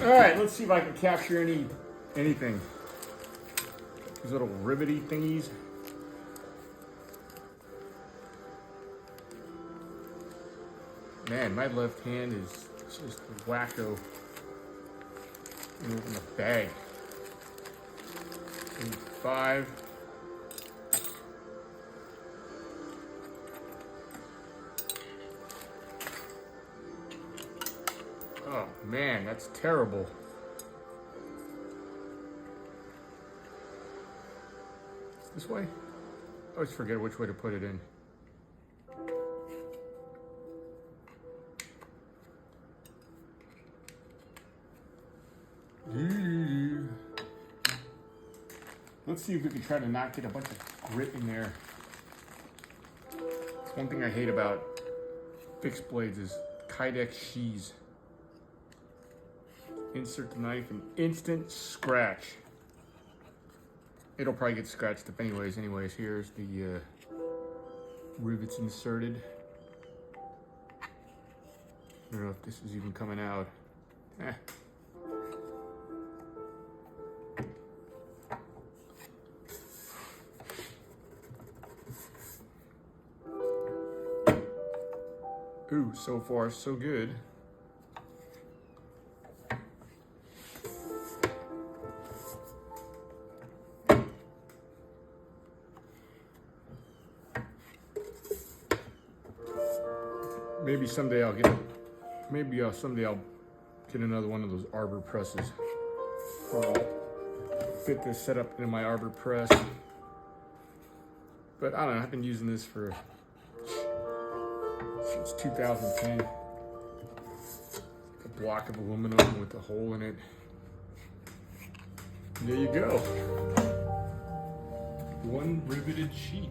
All right, let's see if I can capture anything. These little rivety thingies. Man, my left hand is just wacko. In the bag. 5. Oh man, that's terrible. It's this way? I always forget which way to put it in. Let's see if we can try to not get a bunch of grit in there. One thing I hate about fixed blades is Kydex sheaths. Insert the knife and instant scratch. It'll probably get scratched up anyways. Here's the rivets inserted. I don't know if this is even coming out. Ooh, so far so good. Maybe someday I'll get another one of those arbor presses. Or I'll fit this setup into my arbor press. But I don't know, I've been using this since 2010. A block of aluminum with a hole in it. And there you go. One riveted sheath.